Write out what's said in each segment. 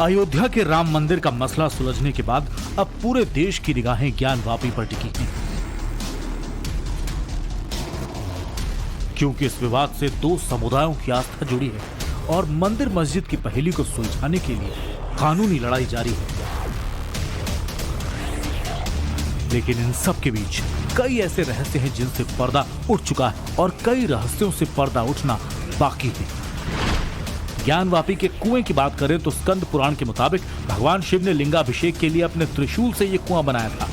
अयोध्या के राम मंदिर का मसला सुलझने के बाद अब पूरे देश की निगाहें ज्ञानवापी पर टिकी हैं, क्योंकि इस विवाद से दो समुदायों की आस्था जुड़ी है और मंदिर मस्जिद की पहेली को सुलझाने के लिए कानूनी लड़ाई जारी है। लेकिन इन सब के बीच कई ऐसे रहस्य हैं जिनसे पर्दा उठ चुका है और कई रहस्यों से पर्दा उठना बाकी है। ज्ञानवापी के कुएं की बात करें तो स्कंद पुराण के मुताबिक भगवान शिव ने लिंगाभिषेक के लिए अपने त्रिशूल से यह कुआं बनाया था।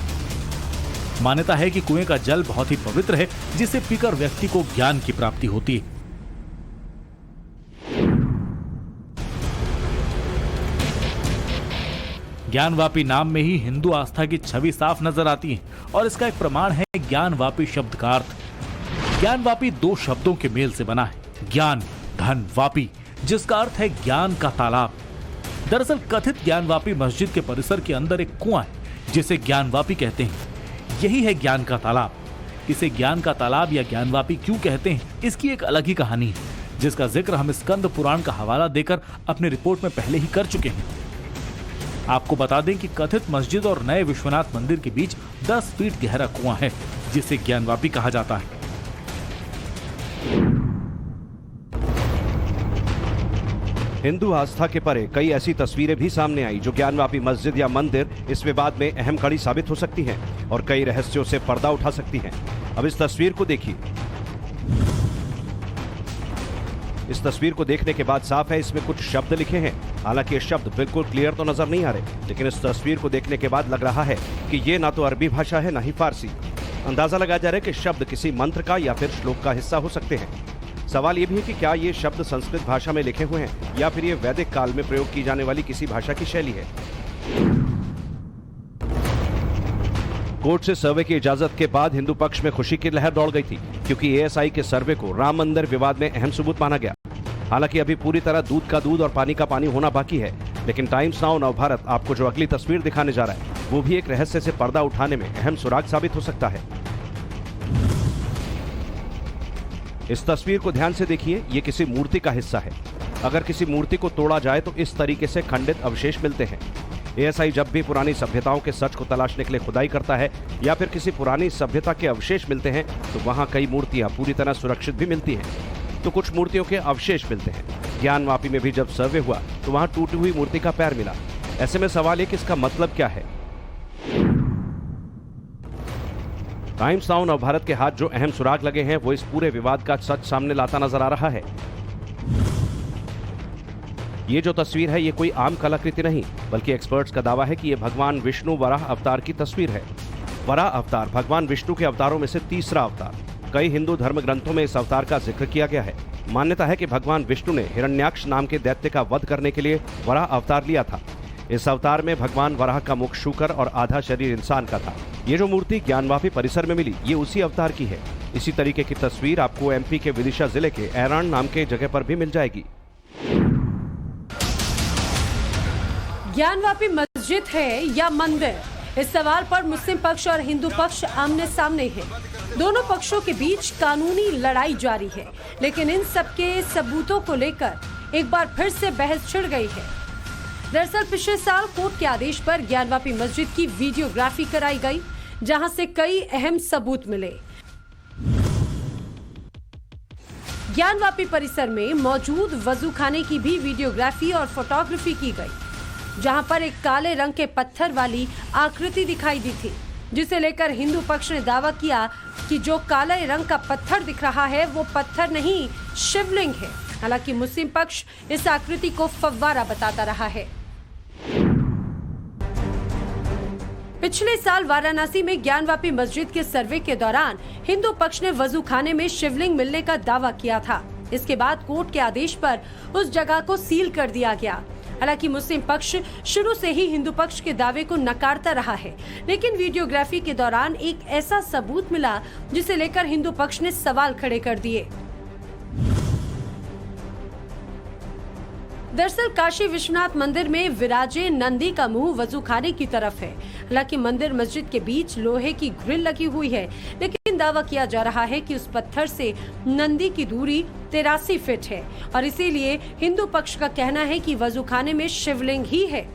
मान्यता है कि कुएं का जल बहुत ही पवित्र है, जिसे पीकर व्यक्ति को ज्ञान की प्राप्ति होती है। ज्ञानवापी नाम में ही हिंदू आस्था की छवि साफ नजर आती है और इसका एक प्रमाण है ज्ञानवापी शब्द का अर्थ। ज्ञानवापी दो शब्दों के मेल से बना है, ज्ञान धन वापी, जिसका अर्थ है ज्ञान का तालाब। दरअसल कथित ज्ञानवापी मस्जिद के परिसर के अंदर एक कुआं है जिसे ज्ञानवापी कहते हैं। यही है ज्ञान का तालाब। इसे ज्ञान का तालाब या ज्ञानवापी क्यों कहते हैं, इसकी एक अलग ही कहानी है, जिसका जिक्र हम स्कंद पुराण का हवाला देकर अपनी रिपोर्ट में पहले ही कर चुके हैं। आपको बता दें कि कथित मस्जिद और नए विश्वनाथ मंदिर के बीच 10 फीट गहरा कुआं है, जिसे ज्ञानवापी कहा जाता है। हिंदू आस्था के परे कई ऐसी तस्वीरें भी सामने आई जो ज्ञानवापी मस्जिद या मंदिर इस विवाद में अहम कड़ी साबित हो सकती हैं और कई रहस्यों से पर्दा उठा सकती हैं। अब इस तस्वीर को देखिए। इस तस्वीर को देखने के बाद साफ है इसमें कुछ शब्द लिखे हैं। हालांकि ये शब्द बिल्कुल क्लियर तो नजर नहीं आ रहे, लेकिन इस तस्वीर को देखने के बाद लग रहा है कि ये ना तो अरबी भाषा है ना ही फारसी। अंदाजा लगाया जा रहा है कि शब्द किसी मंत्र का या फिर श्लोक का हिस्सा हो सकते हैं। सवाल यह भी है कि क्या ये शब्द संस्कृत भाषा में लिखे हुए हैं या फिर ये वैदिक काल में प्रयोग की जाने वाली किसी भाषा की शैली है। कोर्ट से सर्वे की इजाजत के बाद हिंदू पक्ष में खुशी की लहर दौड़ गई थी, क्योंकि एएसआई के सर्वे को राम मंदिर विवाद में अहम सबूत माना गया। हालांकि अभी पूरी तरह दूध का दूध और पानी का पानी होना बाकी है, लेकिन टाइम्स नाउ नवभारत आपको जो अगली तस्वीर दिखाने जा रहा है वो भी एक रहस्य से पर्दा उठाने में अहम सुराग साबित हो सकता है। इस तस्वीर को ध्यान से देखिए, ये किसी मूर्ति का हिस्सा है। अगर किसी मूर्ति को तोड़ा जाए तो इस तरीके से खंडित अवशेष मिलते हैं। एएसआई जब भी पुरानी सभ्यताओं के सच को तलाशने के लिए खुदाई करता है या फिर किसी पुरानी सभ्यता के अवशेष मिलते हैं तो वहां कई मूर्तियां पूरी तरह सुरक्षित भी मिलती हैं, तो कुछ मूर्तियों के अवशेष मिलते हैं। ज्ञानवापी में भी जब सर्वे हुआ तो वहां टूटी हुई मूर्ति का पैर मिला। ऐसे में सवाल है कि इसका मतलब क्या है। टाइम्स नाउ नवभारत के हाथ जो अहम सुराग लगे हैं वो इस पूरे विवाद का सच सामने लाता नजर आ रहा है। ये जो तस्वीर है ये कोई आम कलाकृति नहीं, बल्कि एक्सपर्ट्स का दावा है कि ये भगवान विष्णु वराह अवतार की तस्वीर है। वराह अवतार भगवान विष्णु के अवतारों में से तीसरा अवतार। कई हिंदू धर्म ग्रंथों में इस अवतार का जिक्र किया गया है। मान्यता है कि भगवान विष्णु ने हिरण्याक्ष नाम के दैत्य का वध करने के लिए वराह अवतार लिया था। इस अवतार में भगवान वराह का मुख शूकर और आधा शरीर इंसान का था। ये जो मूर्ति ज्ञानवापी परिसर में मिली ये उसी अवतार की है। इसी तरीके की तस्वीर आपको एमपी के विदिशा जिले के ऐरान नाम के जगह पर भी मिल जाएगी। ज्ञानवापी मस्जिद है या मंदिर, इस सवाल पर मुस्लिम पक्ष और हिंदू पक्ष आमने सामने है। दोनों पक्षों के बीच कानूनी लड़ाई जारी है, लेकिन इन सबके सबूतों को लेकर एक बार फिर से बहस छिड़ गई है। दरअसल पिछले साल कोर्ट के आदेश पर ज्ञानवापी मस्जिद की वीडियोग्राफी कराई गई, जहां से कई अहम सबूत मिले। ज्ञानवापी परिसर में मौजूद वजू खाने की भी वीडियोग्राफी और फोटोग्राफी की गई, जहां पर एक काले रंग के पत्थर वाली आकृति दिखाई दी थी, जिसे लेकर हिंदू पक्ष ने दावा किया कि जो काले रंग का पत्थर दिख रहा है वो पत्थर नहीं शिवलिंग है। हालांकि मुस्लिम पक्ष इस आकृति को फव्वारा बताता रहा है। पिछले साल वाराणसी में ज्ञानवापी मस्जिद के सर्वे के दौरान हिंदू पक्ष ने वजू खाने में शिवलिंग मिलने का दावा किया था। इसके बाद कोर्ट के आदेश पर उस जगह को सील कर दिया गया। हालांकि मुस्लिम पक्ष शुरू से ही हिंदू पक्ष के दावे को नकारता रहा है, लेकिन वीडियोग्राफी के दौरान एक ऐसा सबूत मिला जिसे लेकर हिंदू पक्ष ने सवाल खड़े कर दिए। दरअसल काशी विश्वनाथ मंदिर में विराजे नंदी का मुंह वजूखाने की तरफ है। हालांकि मंदिर मस्जिद के बीच लोहे की ग्रिल लगी हुई है, लेकिन दावा किया जा रहा है कि उस पत्थर से नंदी की दूरी 83 फीट है और इसीलिए हिंदू पक्ष का कहना है कि वजूखाने में शिवलिंग ही है।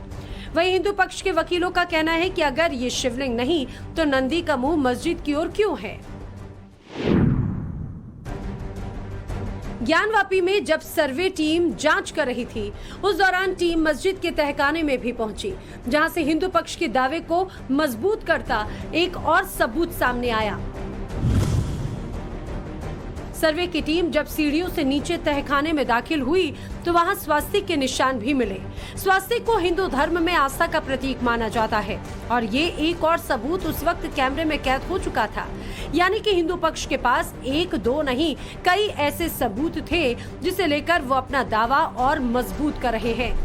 वहीं हिंदू पक्ष के वकीलों का कहना है कि अगर ये शिवलिंग नहीं तो नंदी का मुंह मस्जिद की ओर क्यों है। ज्ञानवापी में जब सर्वे टीम जांच कर रही थी, उस दौरान टीम मस्जिद के तहखाने में भी पहुंची, जहां से हिंदू पक्ष के दावे को मजबूत करता एक और सबूत सामने आया। सर्वे की टीम जब सीढ़ियों से नीचे तहखाने में दाखिल हुई तो वहां स्वास्तिक के निशान भी मिले। स्वास्तिक को हिंदू धर्म में आस्था का प्रतीक माना जाता है और ये एक और सबूत उस वक्त कैमरे में कैद हो चुका था। यानी कि हिंदू पक्ष के पास एक दो नहीं कई ऐसे सबूत थे जिसे लेकर वो अपना दावा और मजबूत कर रहे हैं।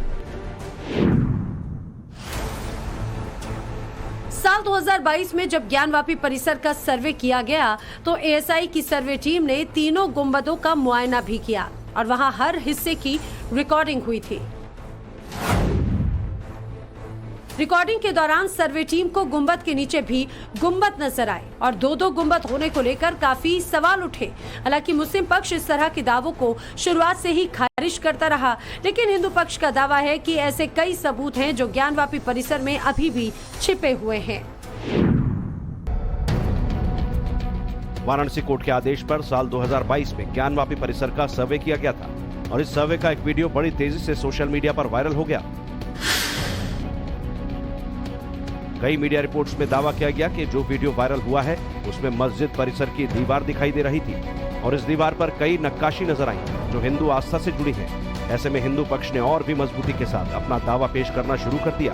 साल 2022 में जब ज्ञानवापी परिसर का सर्वे किया गया तो एएसआई की सर्वे टीम ने तीनों गुंबदों का मुआयना भी किया और वहां हर हिस्से की रिकॉर्डिंग हुई थी। रिकॉर्डिंग के दौरान सर्वे टीम को गुंबद के नीचे भी गुंबद नजर आए और दो गुंबद होने को लेकर काफी सवाल उठे। हालांकि मुस्लिम पक्ष इस तरह के दावों को शुरुआत से ही खारिज करता रहा, लेकिन हिंदू पक्ष का दावा है कि ऐसे कई सबूत हैं जो ज्ञानवापी परिसर में अभी भी छिपे हुए हैं। वाराणसी कोर्ट के आदेश पर साल 2022 में ज्ञानवापी परिसर का सर्वे किया गया था और इस सर्वे का एक वीडियो बड़ी तेजी से सोशल मीडिया पर वायरल हो गया। कई मीडिया रिपोर्ट्स में दावा किया गया कि जो वीडियो वायरल हुआ है उसमें मस्जिद परिसर की दीवार दिखाई दे रही थी और इस दीवार पर कई नक्काशी नजर आई जो हिंदू आस्था से जुड़ी है। ऐसे में हिंदू पक्ष ने और भी मजबूती के साथ अपना दावा पेश करना शुरू कर दिया।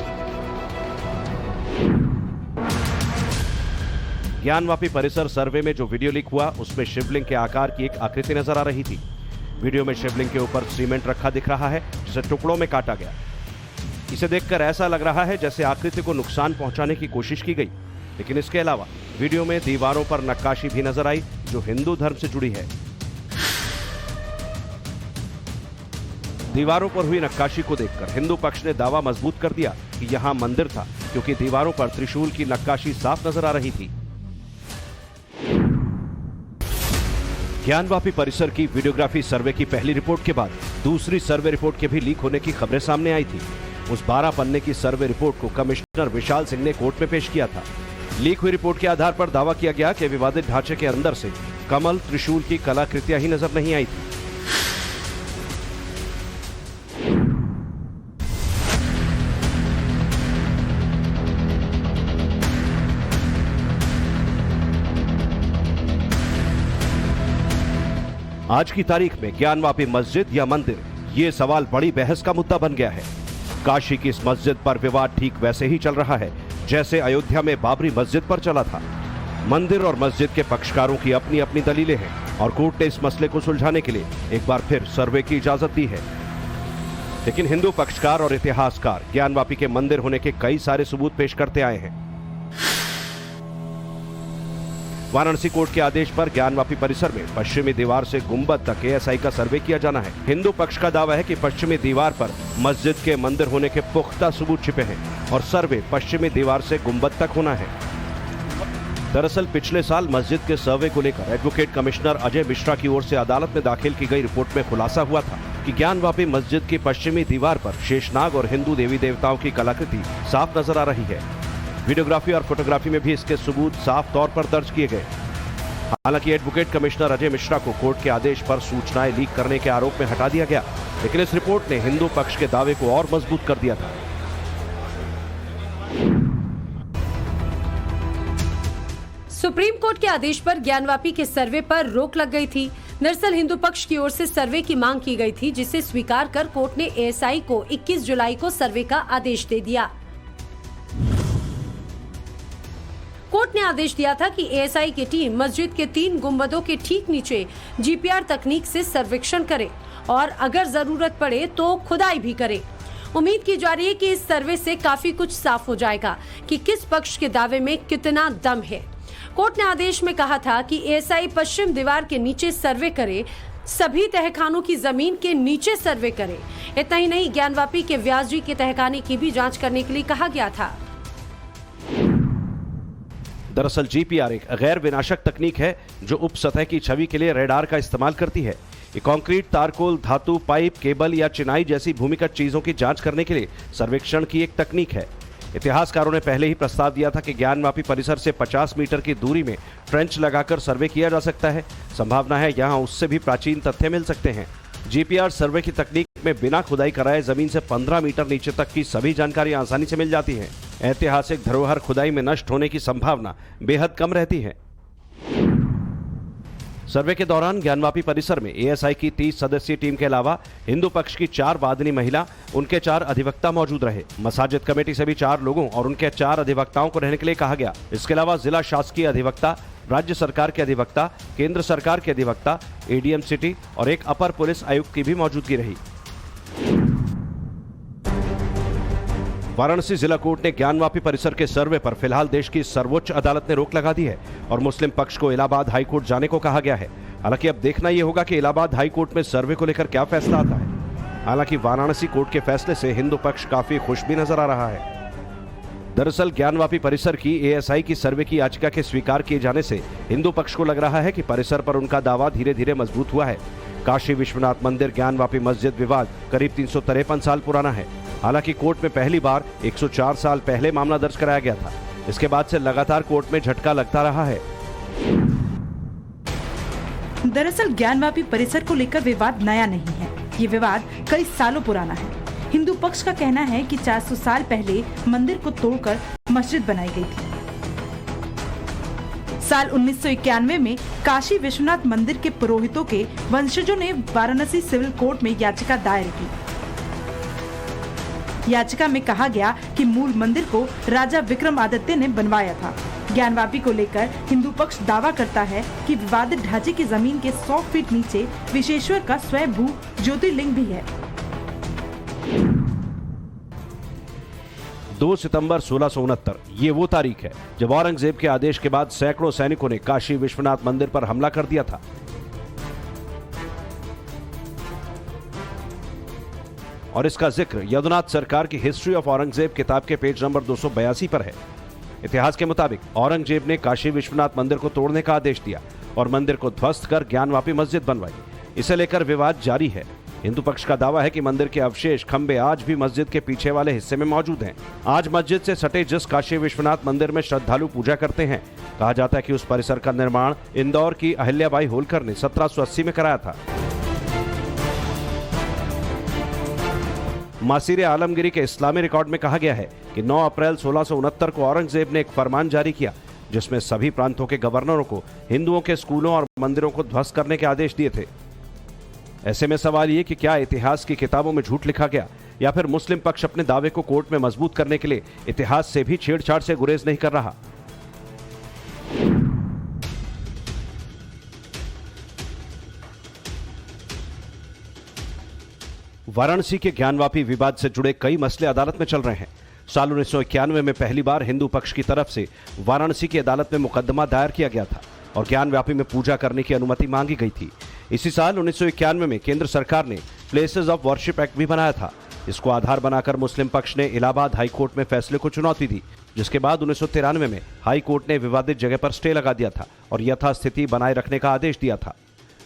ज्ञानवापी परिसर सर्वे में जो वीडियो लीक हुआ उसमें शिवलिंग के आकार की एक आकृति नजर आ रही थी। वीडियो में शिवलिंग के ऊपर सीमेंट रखा दिख रहा है जिसे टुकड़ों में काटा गया। इसे देखकर ऐसा लग रहा है जैसे आकृति को नुकसान पहुंचाने की कोशिश की गई, लेकिन इसके अलावा वीडियो में दीवारों पर नक्काशी भी नजर आई जो हिंदू धर्म से जुड़ी है। दीवारों पर हुई नक्काशी को देखकर हिंदू पक्ष ने दावा मजबूत कर दिया कि यहां मंदिर था, क्योंकि दीवारों पर त्रिशूल की नक्काशी साफ नजर आ रही थी। ज्ञानवापी परिसर की वीडियोग्राफी सर्वे की पहली रिपोर्ट के बाद दूसरी सर्वे रिपोर्ट के भी लीक होने की खबरें सामने आई थी। उस 12 पन्ने की सर्वे रिपोर्ट को कमिश्नर विशाल सिंह ने कोर्ट में पेश किया था। लीक हुई रिपोर्ट के आधार पर दावा किया गया कि विवादित ढांचे के अंदर से कमल त्रिशूल की कलाकृतियां ही नजर नहीं आई थी। आज की तारीख में ज्ञानवापी मस्जिद या मंदिर, ये सवाल बड़ी बहस का मुद्दा बन गया है। काशी की इस मस्जिद पर विवाद ठीक वैसे ही चल रहा है जैसे अयोध्या में बाबरी मस्जिद पर चला था। मंदिर और मस्जिद के पक्षकारों की अपनी अपनी दलीलें हैं और कोर्ट ने इस मसले को सुलझाने के लिए एक बार फिर सर्वे की इजाजत दी है। लेकिन हिंदू पक्षकार और इतिहासकार ज्ञानवापी के मंदिर होने के कई सारे सबूत पेश करते आए हैं। वाराणसी कोर्ट के आदेश पर ज्ञानवापी परिसर में पश्चिमी दीवार से गुंबद तक एएसआई का सर्वे किया जाना है। हिंदू पक्ष का दावा है कि पश्चिमी दीवार पर मस्जिद के मंदिर होने के पुख्ता सबूत छिपे हैं और सर्वे पश्चिमी दीवार से गुंबद तक होना है। दरअसल पिछले साल मस्जिद के सर्वे को लेकर एडवोकेट कमिश्नर अजय मिश्रा की ओर से अदालत में दाखिल की गई रिपोर्ट में खुलासा हुआ था कि ज्ञानवापी मस्जिद की पश्चिमी दीवार पर शेषनाग और हिंदू देवी देवताओं की कलाकृति साफ नजर आ रही है। वीडियोग्राफी और फोटोग्राफी में भी इसके सबूत साफ तौर पर दर्ज किए गए। हालांकि एडवोकेट कमिश्नर अजय मिश्रा को कोर्ट के आदेश पर सूचनाएं लीक करने के आरोप में हटा दिया गया, लेकिन इस रिपोर्ट ने हिंदू पक्ष के दावे को और मजबूत कर दिया था। सुप्रीम कोर्ट के आदेश पर ज्ञानवापी के सर्वे पर रोक लग गई थी। दरअसल हिंदू पक्ष की ओर से सर्वे की मांग की गई थी, जिसे स्वीकार कर कोर्ट ने एएसआई को 21 जुलाई को सर्वे का आदेश दे दिया। कोर्ट ने आदेश दिया था कि एएसआई की टीम मस्जिद के 3 गुंबदों के ठीक नीचे जीपीआर तकनीक से सर्वेक्षण करे और अगर जरूरत पड़े तो खुदाई भी करे। उम्मीद की जा रही है कि इस सर्वे से काफी कुछ साफ हो जाएगा कि किस पक्ष के दावे में कितना दम है। कोर्ट ने आदेश में कहा था कि एएसआई पश्चिम दीवार के नीचे सर्वे करे, सभी तहखानों की जमीन के नीचे सर्वे करें। इतना ही नहीं, ज्ञानवापी के व्यास जी के तहखाने की भी जांच करने के लिए कहा गया था। दरअसल जीपीआर एक गैर विनाशक तकनीक है जो उप सतह की छवि के लिए रेडार का इस्तेमाल करती है। ये कंक्रीट, तारकोल, धातु, पाइप, केबल या चिनाई जैसी भूमिगत चीजों की जांच करने के लिए सर्वेक्षण की एक तकनीक है। इतिहासकारों ने पहले ही प्रस्ताव दिया था कि ज्ञानवापी परिसर से 50 मीटर की दूरी में ट्रेंच लगाकर सर्वे किया जा सकता है। संभावना है यहां उससे भी प्राचीन तथ्य मिल सकते हैं। जीपीआर सर्वे की तकनीक में बिना खुदाई कराए जमीन से 15 मीटर नीचे तक की सभी जानकारी आसानी से मिल जाती है। ऐतिहासिक धरोहर खुदाई में नष्ट होने की संभावना बेहद कम रहती है। सर्वे के दौरान ज्ञानवापी परिसर में एएसआई की 30 सदस्यीय टीम के अलावा हिंदू पक्ष की 4 वादनी महिला, उनके 4 अधिवक्ता मौजूद रहे। मसाजिद कमेटी से भी 4 लोगों और उनके 4 अधिवक्ताओं को रहने के लिए कहा गया। इसके अलावा जिला शासकीय अधिवक्ता, राज्य सरकार के अधिवक्ता, केंद्र सरकार के अधिवक्ता, एडीएम सिटी और एक अपर पुलिस आयुक्त की भी मौजूदगी रही। वाराणसी जिला कोर्ट ने ज्ञानवापी परिसर के सर्वे पर फिलहाल देश की सर्वोच्च अदालत ने रोक लगा दी है और मुस्लिम पक्ष को इलाहाबाद हाई कोर्ट जाने को कहा गया है। हालांकि अब देखना यह होगा कि इलाहाबाद हाई कोर्ट में सर्वे को लेकर क्या फैसला आता है। हालांकि वाराणसी कोर्ट के फैसले से हिंदू पक्ष काफी खुश भी नजर आ रहा है। दरअसल ज्ञानवापी परिसर की एएसआई की सर्वे की याचिका के स्वीकार किए जाने से हिंदू पक्ष को लग रहा है कि परिसर पर उनका दावा धीरे धीरे मजबूत हुआ है। काशी विश्वनाथ मंदिर ज्ञानवापी मस्जिद विवाद करीब 353 साल पुराना है। हालांकि कोर्ट में पहली बार 104 साल पहले मामला दर्ज कराया गया था। इसके बाद से लगातार कोर्ट में झटका लगता रहा है। दरअसल ज्ञानवापी परिसर को लेकर विवाद नया नहीं है। ये विवाद कई सालों पुराना है। हिंदू पक्ष का कहना है कि 400 साल पहले मंदिर को तोड़कर मस्जिद बनाई गई थी। साल 1991 में काशी विश्वनाथ मंदिर के पुरोहितों के वंशजों ने वाराणसी सिविल कोर्ट में याचिका दायर की। याचिका में कहा गया कि मूल मंदिर को राजा विक्रमादित्य ने बनवाया था। ज्ञानवापी को लेकर हिंदू पक्ष दावा करता है कि विवादित ढांचे की जमीन के 100 फीट नीचे विश्वेश्वर का स्वयंभू ज्योतिर्लिंग भी है। 2 सितंबर 1669 ये वो तारीख है जब औरंगजेब के आदेश के बाद सैकड़ों सैनिकों ने काशी विश्वनाथ मंदिर पर हमला कर दिया था और इसका जिक्र यदुनाथ सरकार की हिस्ट्री ऑफ औरंगजेब किताब के पेज नंबर 282 पर है। इतिहास के मुताबिक औरंगजेब ने काशी विश्वनाथ मंदिर को तोड़ने का आदेश दिया और मंदिर को ध्वस्त कर ज्ञानवापी मस्जिद बनवाई। इसे लेकर विवाद जारी है। हिंदू पक्ष का दावा है कि मंदिर के अवशेष खंबे आज भी मस्जिद के पीछे वाले हिस्से में मौजूद हैं। आज मस्जिद से सटे जिस काशी विश्वनाथ मंदिर में श्रद्धालु पूजा करते हैं, कहा जाता है कि उस परिसर का निर्माण इंदौर की अहिल्याबाई होलकर ने 1780 में कराया था। मासीरे आलमगिरी के इस्लामी रिकॉर्ड में कहा गया है कि 9 अप्रैल 1669 को औरंगजेब ने एक फरमान जारी किया जिसमें सभी प्रांतों के गवर्नरों को हिंदुओं के स्कूलों और मंदिरों को ध्वस्त करने के आदेश दिए थे। ऐसे में सवाल ये कि क्या इतिहास की किताबों में झूठ लिखा गया या फिर मुस्लिम पक्ष अपने दावे को कोर्ट में मजबूत करने के लिए इतिहास से भी छेड़छाड़ से गुरेज नहीं कर रहा। वाराणसी के ज्ञानवापी विवाद से जुड़े कई मसले अदालत में चल रहे हैं। साल 1991 में पहली बार हिंदू पक्ष की तरफ से वाराणसी की अदालत में मुकदमा दायर किया गया था और ज्ञानवापी में पूजा करने की अनुमति मांगी गई थी। इसी साल 1991 में केंद्र सरकार ने प्लेसेस ऑफ वर्शिप एक्ट भी बनाया था। इसको आधार बनाकर मुस्लिम पक्ष ने इलाहाबाद हाई कोर्ट में फैसले को चुनौती दी, जिसके बाद 1993 में हाई कोर्ट ने विवादित जगह पर स्टे लगा दिया था और यथास्थिति बनाए रखने का आदेश दिया था।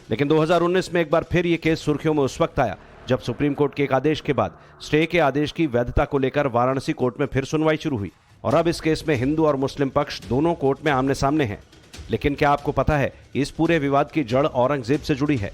लेकिन 2019 में एक बार फिर ये केस सुर्खियों में उस वक्त आया जब सुप्रीम कोर्ट के एक आदेश के बाद स्टे के आदेश की वैधता को लेकर वाराणसी कोर्ट में फिर सुनवाई शुरू हुई और अब इस केस में हिंदू और मुस्लिम पक्ष दोनों कोर्ट में आमने सामने हैं। लेकिन क्या आपको पता है इस पूरे विवाद की जड़ औरंगजेब से जुड़ी है?